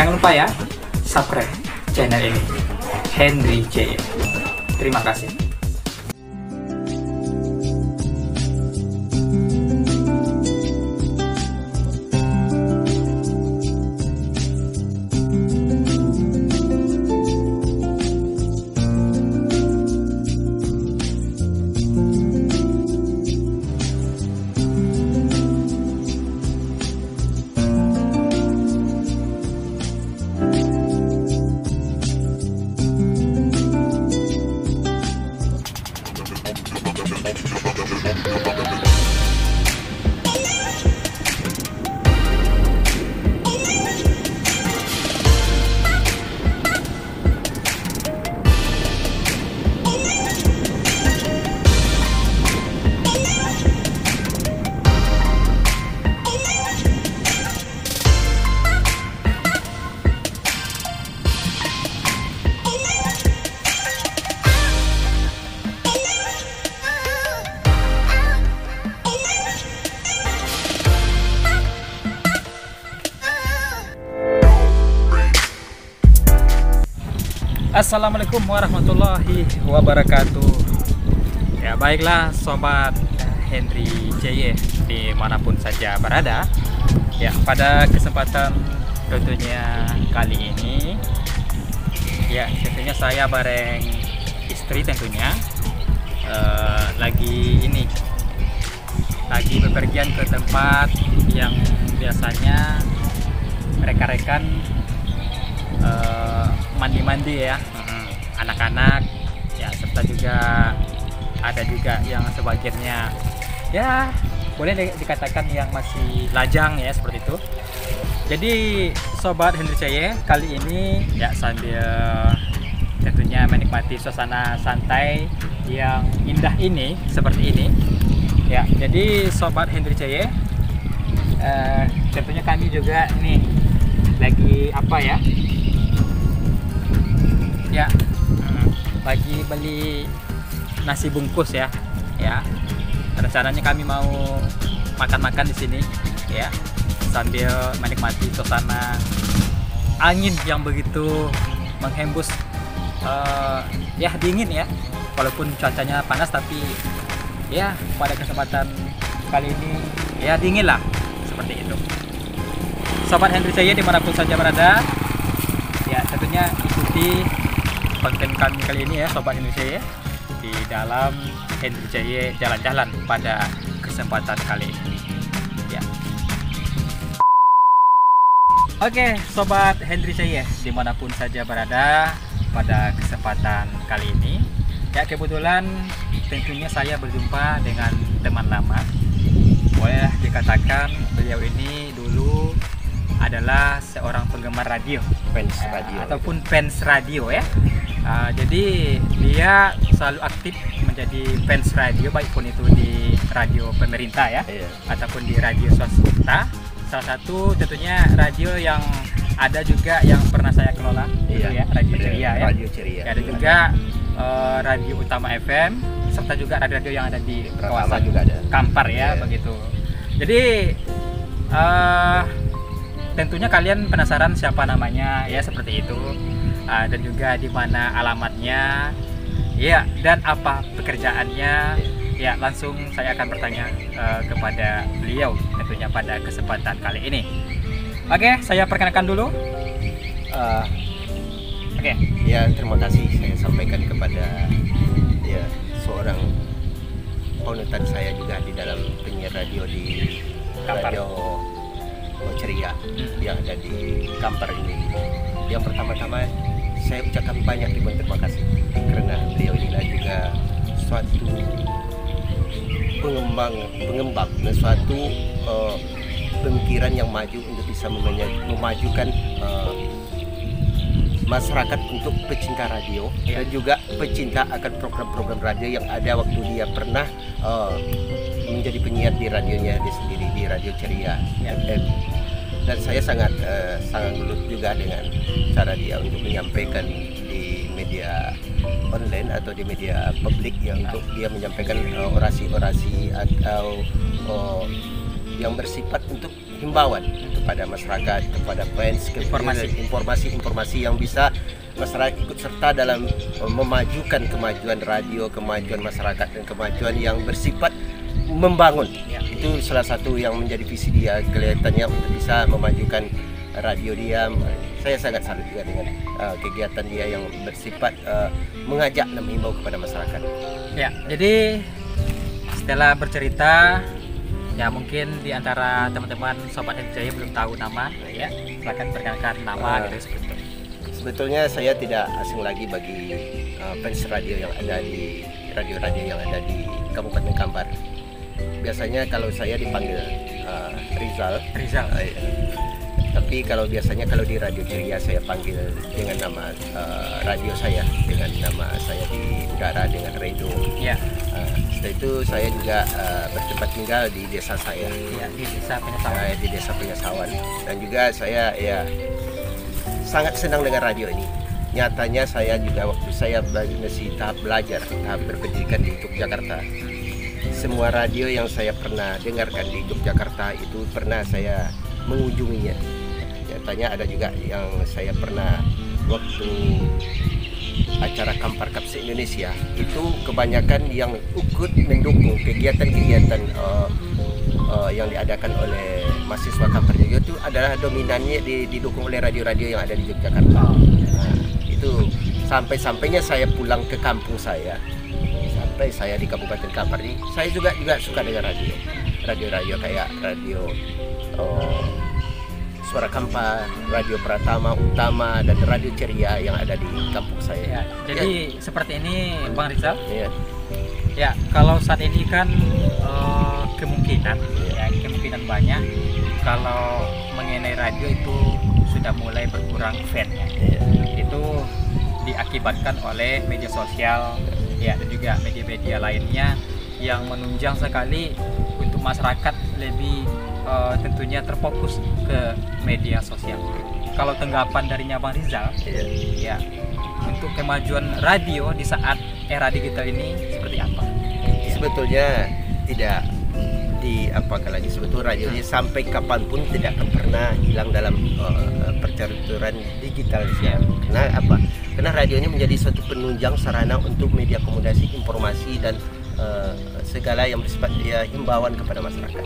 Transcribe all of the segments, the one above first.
Jangan lupa ya, subscribe channel ini, Henry J. Terima kasih. Assalamualaikum warahmatullahi wabarakatuh. Ya baiklah sobat Henry J dimanapun saja berada. Ya pada kesempatan tentunya kali ini, ya tentunya saya bareng istri tentunya lagi bepergian ke tempat yang biasanya rekan-rekan mandi-mandi ya, anak-anak ya, serta juga ada juga yang sebagiannya ya boleh dikatakan yang masih lajang ya, seperti itu. Jadi sobat Henry J kali ini ya sambil tentunya menikmati suasana santai yang indah ini seperti ini ya. Jadi sobat Henry J tentunya kami juga nih lagi apa ya, lagi beli nasi bungkus ya. Rencananya kami mau makan-makan di sini ya, sambil menikmati suasana angin yang begitu menghembus ya dingin ya, walaupun cuacanya panas tapi ya pada kesempatan kali ini ya dingin lah, seperti itu. Sobat Henry J dimanapun saja berada ya, tentunya ikuti konten kami kali ini ya sobat Henry J di dalam Henry J jalan-jalan pada kesempatan kali ini ya. Oke sobat Henry J dimanapun saja berada, pada kesempatan kali ini ya kebetulan tentunya saya berjumpa dengan teman lama. Boleh dikatakan beliau ini dulu adalah seorang penggemar radio, fans radio ataupun fans radio ya. Jadi dia selalu aktif menjadi fans radio, baik pun itu di radio pemerintah ya, ataupun di radio swasta. Salah satu tentunya radio yang ada juga yang pernah saya kelola, ya, Radio Ceria ya. Radio Ceria. Ada juga Radio Utama FM, serta juga radio-radio yang ada di kawasan juga ada. Kampar ya, begitu. Jadi tentunya kalian penasaran siapa namanya ya, seperti itu, dan juga di mana alamatnya ya, dan apa pekerjaannya ya. Langsung saya akan bertanya kepada beliau tentunya pada kesempatan kali ini. Oke, saya perkenalkan dulu. Ya, terima kasih saya sampaikan kepada ya seorang panutan saya juga di dalam penyiar radio di Kampar. Radio Ceria yang ada di Kampar ini. Yang pertama-tama saya ucapkan banyak terima kasih karena beliau inilah juga suatu pengembang dan suatu pemikiran yang maju untuk bisa memajukan masyarakat untuk pecinta radio dan juga pecinta akan program-program radio yang ada waktu dia pernah menjadi penyiar di radionya dia sendiri, di Radio Ceria FM. Dan saya sangat gelut juga dengan cara dia untuk menyampaikan di media online atau di media publik ya, untuk dia menyampaikan orasi-orasi atau yang bersifat untuk himbauan untuk kepada masyarakat, kepada fans, informasi yang bisa masyarakat ikut serta dalam memajukan kemajuan radio, kemajuan masyarakat dan kemajuan yang bersifat membangun. Itu salah satu yang menjadi visi dia kelihatannya untuk bisa memajukan radio dia. Saya sangat salut juga dengan kegiatan dia yang bersifat mengajak dan mengimbau kepada masyarakat. Ya, jadi setelah bercerita, ya mungkin di antara teman-teman Sobat Jaya belum tahu nama, ya silakan perkenalkan nama gitu seperti itu. Sebetulnya saya tidak asing lagi bagi fans radio yang ada di radio-radio yang ada di Kabupaten Kampar. Biasanya kalau saya dipanggil Rizal. Tapi kalau biasanya kalau di Radio Ceria saya panggil dengan nama radio saya, dengan nama saya di udara dengan Redo. Ya. Setelah itu saya juga bertempat tinggal di desa saya. Ya, di desa Penyasawan. Di desa Penyasawan. Dan juga saya sangat senang dengan radio ini. Nyatanya saya juga waktu saya masih tahap belajar, tahap berpendidikan di Yogyakarta. Semua radio yang saya pernah dengarkan di Yogyakarta itu pernah saya mengunjunginya. Nyatanya ada juga yang saya pernah waktu acara Kampar Cup se-Indonesia itu kebanyakan yang ikut mendukung kegiatan-kegiatan yang diadakan oleh mahasiswa Kampar juga itu adalah dominannya didukung oleh radio-radio yang ada di Yogyakarta. Itu sampai-sampainya saya pulang ke kampung saya, sampai saya di Kabupaten Kampar ini, saya juga suka dengan radio kayak radio Suara Kampar, Radio Pratama Utama, dan Radio Ceria yang ada di kampung saya. Ya, jadi seperti ini Bang Rizal. Ya. Ya, kalau saat ini kan kemungkinan banyak kalau mengenai radio itu sudah mulai berkurang fan-nya. Itu diakibatkan oleh media sosial, ya, dan juga media-media lainnya yang menunjang sekali untuk masyarakat lebih tentunya terfokus ke media sosial. Kalau tanggapan darinya Bang Rizal, ya, untuk kemajuan radio di saat era digital ini seperti apa? Sebetulnya tidak diapakan lagi. Sebetulnya radio ini sampai kapanpun tidak akan pernah hilang dalam percaturan digital. Karena apa? Karena radio ini menjadi suatu penunjang sarana untuk media komunikasi, informasi, dan segala yang bersifat himbauan kepada masyarakat.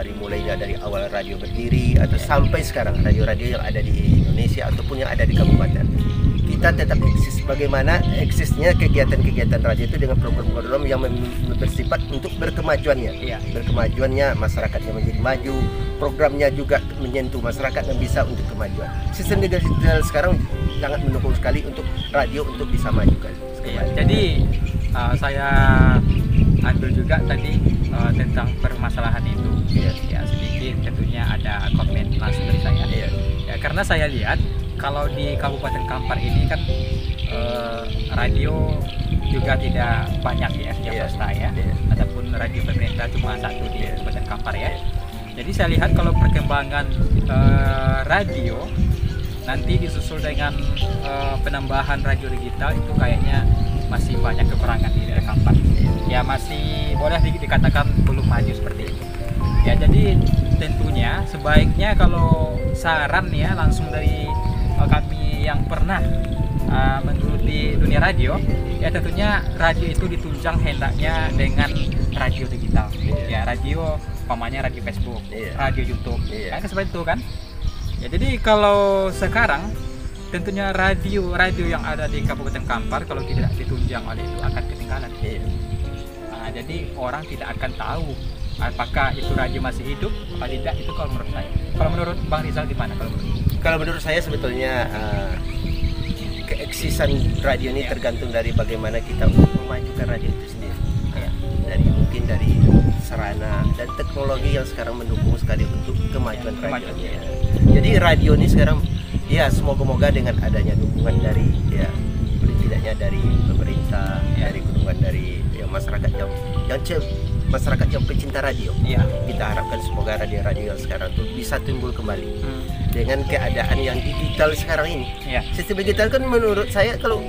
Mulainya dari awal radio berdiri atau sampai sekarang radio-radio yang ada di Indonesia ataupun yang ada di kabupaten, kita tetap eksis. Bagaimana eksisnya kegiatan-kegiatan radio itu dengan program-program yang bersifat untuk berkemajuannya, berkemajuannya masyarakatnya menjadi maju, programnya juga menyentuh masyarakat dan bisa untuk kemajuan. Sistem digital sekarang sangat mendukung sekali untuk radio untuk bisa majukan. Jadi saya ambil juga tadi tentang permasalahan itu. Ya, sedikit tentunya ada komen langsung dari saya. Ya, karena saya lihat kalau di Kabupaten Kampar ini kan radio juga tidak banyak ya, yang swasta ya, ataupun radio pemerintah cuma satu di Kabupaten Kampar ya. Jadi saya lihat kalau perkembangan radio nanti disusul dengan penambahan radio digital itu kayaknya masih banyak kekurangan di daerah Kampar. Ya, masih boleh dikatakan belum maju seperti itu. Ya, jadi tentunya sebaiknya kalau saran ya langsung dari kami yang pernah menggeluti dunia radio, ya tentunya radio itu ditunjang hendaknya dengan radio digital. Ya, radio umpamanya radio Facebook, radio YouTube, kan seperti itu kan. Ya, jadi kalau sekarang tentunya radio yang ada di Kabupaten Kampar kalau tidak ditunjang oleh itu akan ketinggalan. Jadi orang tidak akan tahu apakah itu radio masih hidup atau tidak, itu kalau menurut saya. Kalau menurut Bang Rizal gimana? Kalau menurut saya sebetulnya keeksisan radio ini tergantung dari bagaimana kita memajukan radio itu sendiri. Mungkin dari sarana dan teknologi yang sekarang mendukung sekali untuk kemajuan radio. Jadi radio ini sekarang semoga-moga dengan adanya dukungan dari tidaknya dari pemerintah, dari dukungan dari masyarakat yang pecinta radio. Kita harapkan semoga radio-radio yang sekarang itu bisa timbul kembali dengan keadaan yang digital sekarang ini. Sistem digital kan menurut saya kalau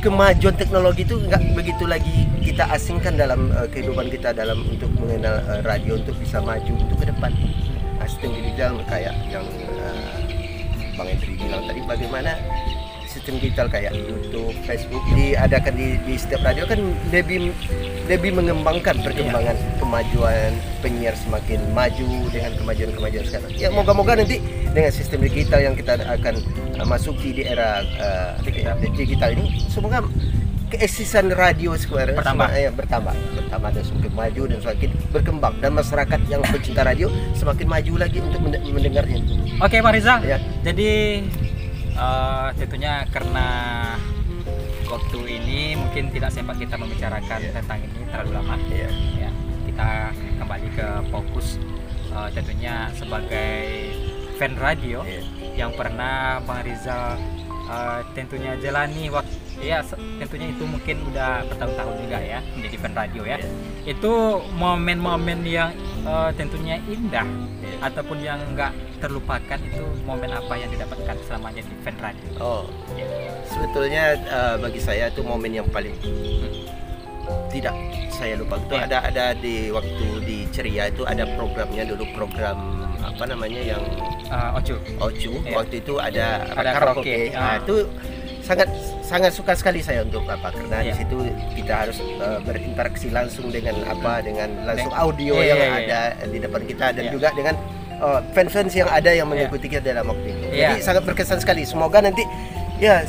kemajuan teknologi itu nggak begitu lagi kita asingkan dalam kehidupan kita dalam untuk mengenal radio untuk bisa maju untuk ke depan. sistem digital kayak yang Bang Hendri bilang tadi, bagaimana sistem digital kayak YouTube, Facebook diadakan di setiap radio kan lebih mengembangkan perkembangan kemajuan penyiar semakin maju dengan kemajuan sekarang. Ya moga-moga nanti dengan sistem digital yang kita akan masuki di era digital ini, semoga keeksisan radio sekarang bertambah dan semakin maju dan semakin berkembang, dan masyarakat yang pecinta radio semakin maju lagi untuk mendengarnya. Oke, Pak Rizal. Ya. Jadi tentunya karena waktu ini mungkin tidak sempat kita membicarakan tentang ini terlalu lama. Ya, kita kembali ke fokus tentunya sebagai fan radio yang pernah Bang Rizal tentunya jalani waktu. Ya, tentunya itu mungkin udah bertahun-tahun juga ya menjadi fan radio ya. Itu momen-momen yang tentunya indah ataupun yang nggak terlupakan, itu momen apa yang didapatkan selama jadi fan radio? Sebetulnya bagi saya itu momen yang paling tidak saya lupa. Itu ada di waktu di Ceria itu ada programnya dulu, program apa namanya yang Ocu. Waktu itu ada karaoke. Itu sangat suka sekali saya untuk karena di situ kita harus berinteraksi langsung dengan langsung audio yang ada di depan kita, dan juga dengan fans yang ada yang mengikuti kita dalam waktu itu. Jadi sangat berkesan sekali. Semoga nanti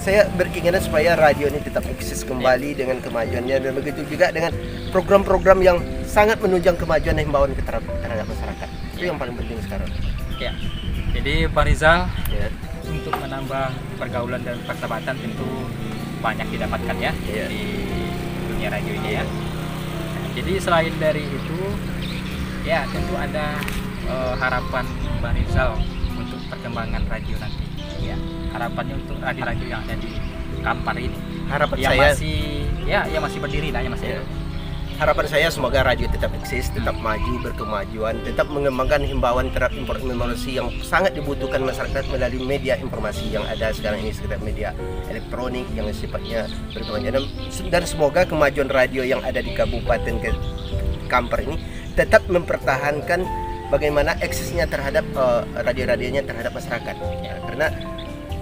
saya berkeinginan supaya radio ini tetap eksis kembali dengan kemajuannya, dan begitu juga dengan program-program yang sangat menunjang kemajuan dan himbauan terhadap masyarakat. Itu yang paling penting sekarang. Jadi Pak Rizal, untuk menambah pergaulan dan persahabatan tentu banyak didapatkan di dunia radio ini ya. Jadi selain dari itu tentu ada harapan Bang Rizal untuk perkembangan radio nanti. Harapannya untuk radio yang ada di Kampar ini. Harapan yang saya masih berdiri lah, yang masih harapan saya semoga radio tetap eksis, tetap maju, berkemajuan, tetap mengembangkan himbauan terhadap informasi yang sangat dibutuhkan masyarakat melalui media informasi yang ada sekarang ini, sekedar media elektronik yang sifatnya berkemajuan. Dan semoga kemajuan radio yang ada di Kabupaten Kampar ini tetap mempertahankan bagaimana eksisnya terhadap radio-radionya terhadap masyarakat. Karena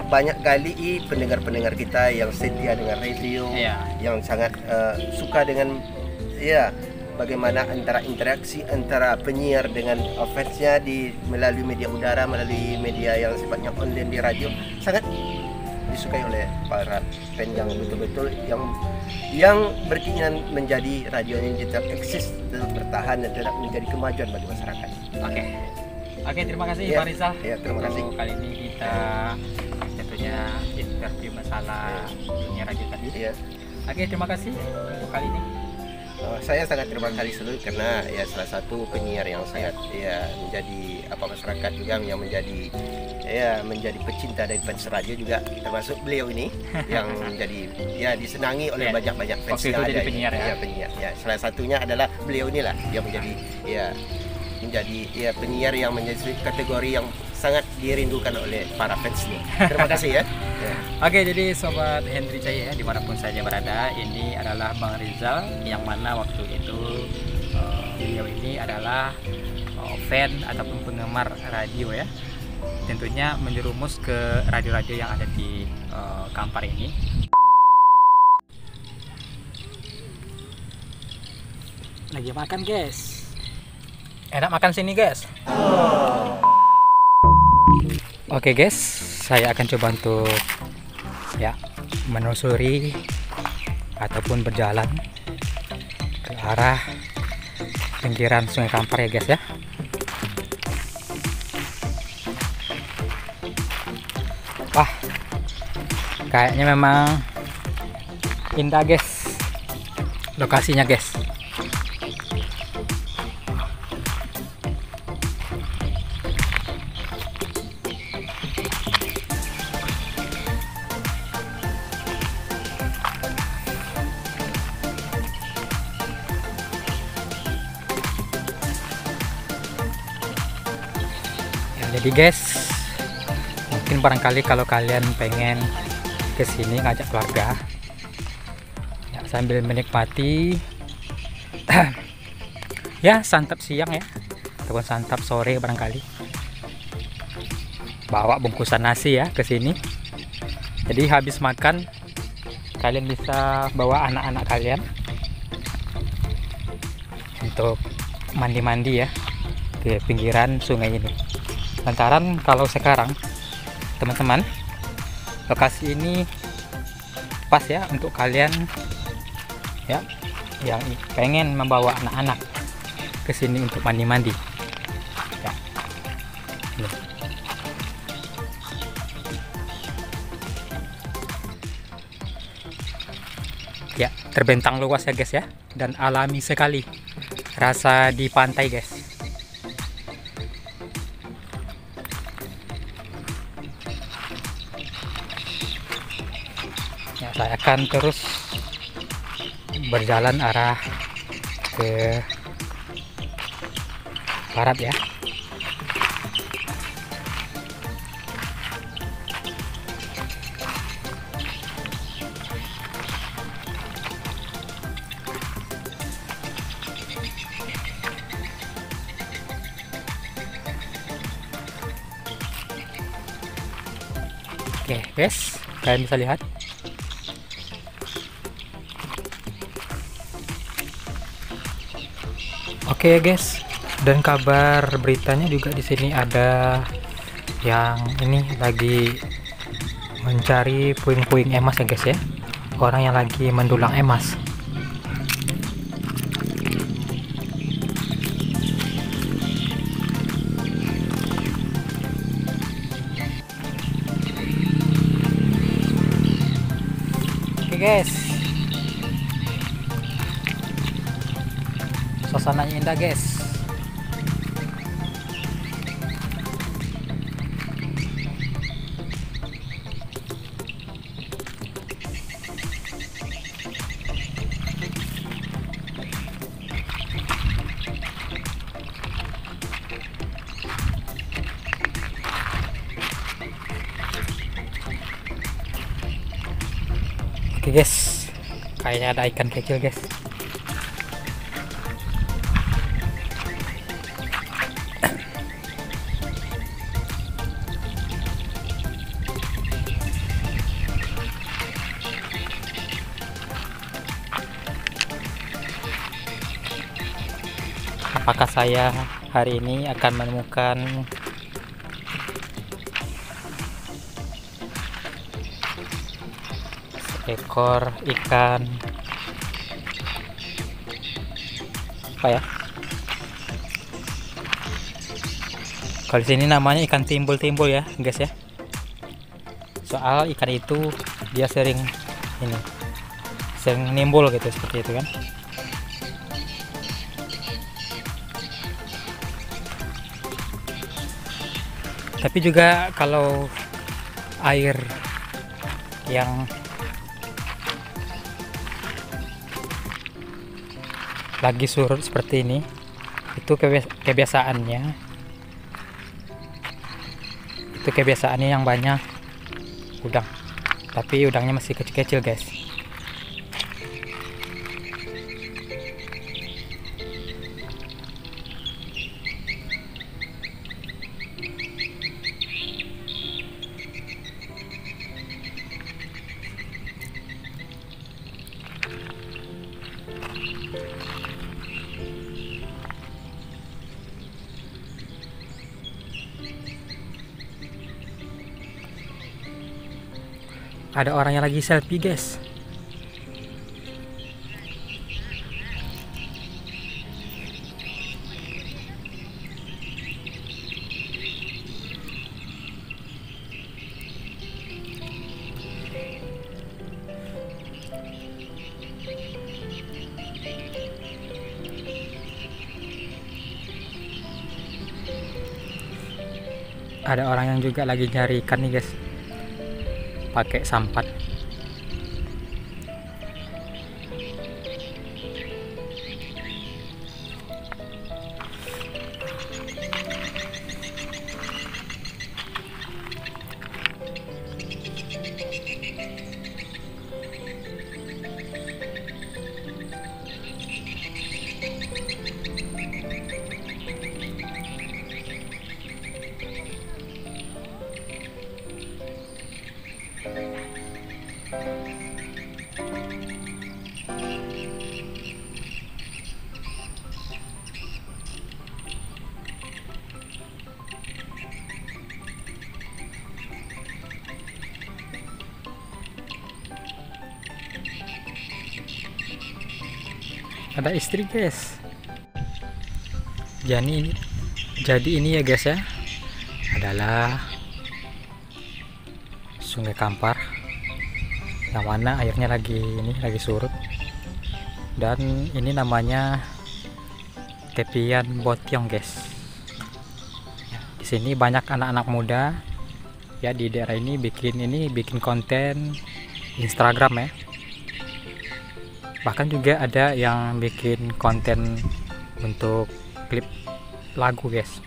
banyak kali pendengar-pendengar kita yang setia dengan radio, yang sangat suka dengan bagaimana antara interaksi antara penyiar dengan fansnya melalui media udara, melalui media yang sifatnya online di radio, sangat disukai oleh para fan yang betul-betul yang berkeinginan menjadi radio yang tetap eksis, tetap bertahan, dan tetap menjadi kemajuan bagi masyarakat. Oke, terima kasih Pak Rizal. Terima kasih. Kali ini kita tentunya interview masalah dunia radio tadi. Oke, terima kasih untuk kali ini. Saya sangat terima kasih seluruh, karena salah satu penyiar yang sangat menjadi masyarakat juga yang menjadi pecinta dari fans radio juga, termasuk beliau ini yang menjadi disenangi oleh banyak fans yang ada. Penyiar penyiar. Salah satunya adalah beliau inilah yang menjadi penyiar yang menjadi kategori yang sangat dirindukan oleh para fansnya. Terima kasih ya. Oke, jadi Sobat Hendri Jaya dimanapun saja berada, ini adalah Bang Rizal yang mana waktu itu beliau ini adalah fan ataupun penggemar radio ya. Tentunya menjerumus ke radio-radio yang ada di Kampar ini. Lagi makan guys. Enak makan sini guys. Oke guys, saya akan coba untuk menelusuri ataupun berjalan ke arah pinggiran Sungai Kampar ya guys ya. Wah, kayaknya memang indah guys lokasinya guys. Jadi guys, mungkin barangkali kalau kalian pengen kesini ngajak keluarga sambil menikmati santap siang ya ataupun santap sore barangkali, bawa bungkusan nasi ya ke sini. Jadi habis makan kalian bisa bawa anak-anak kalian untuk mandi-mandi ya ke pinggiran sungai ini. Lantaran kalau sekarang teman-teman, lokasi ini pas ya untuk kalian ya yang pengen membawa anak-anak ke sini untuk mandi-mandi ya. Ini. Ya, terbentang luas ya guys ya, dan alami sekali rasa di pantai guys. Ya, saya akan terus berjalan arah ke barat ya. Oke guys, kalian bisa lihat oke guys, dan kabar beritanya juga di sini ada yang ini lagi mencari puing-puing emas ya guys ya, orang yang lagi mendulang emas. Oke guys, suasananya indah guys. Oke guys, kayaknya ada ikan kecil guys. Apakah saya hari ini akan menemukan ekor ikan apa ya? Kalau di sini namanya ikan timbul-timbul ya, guys ya. Soal ikan itu dia sering nimbul gitu seperti itu kan. Tapi juga kalau air yang lagi surut seperti ini, itu kebiasaannya yang banyak udang, tapi udangnya masih kecil-kecil guys. Ada orang yang lagi selfie guys. Ada orang yang juga lagi nyari ikan nih guys, pakai sampat. ada istri guys. Jadi ini ya guys ya, adalah Sungai Kampar yang mana airnya lagi surut, dan ini namanya tepian Botiong guys. Di sini banyak anak-anak muda ya di daerah ini bikin konten Instagram ya. Bahkan juga ada yang bikin konten untuk klip lagu guys.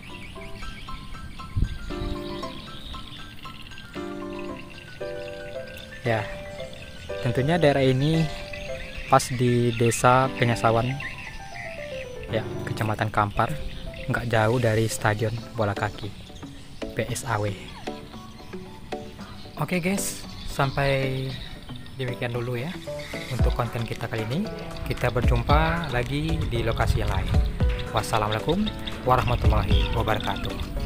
Ya, tentunya daerah ini pas di Desa Penyasawan ya, Kecamatan Kampar, nggak jauh dari Stadion Bola Kaki PSAW. Oke guys, sampai demikian dulu ya untuk konten kita kali ini. Kita berjumpa lagi di lokasi yang lain. Wassalamualaikum warahmatullahi wabarakatuh.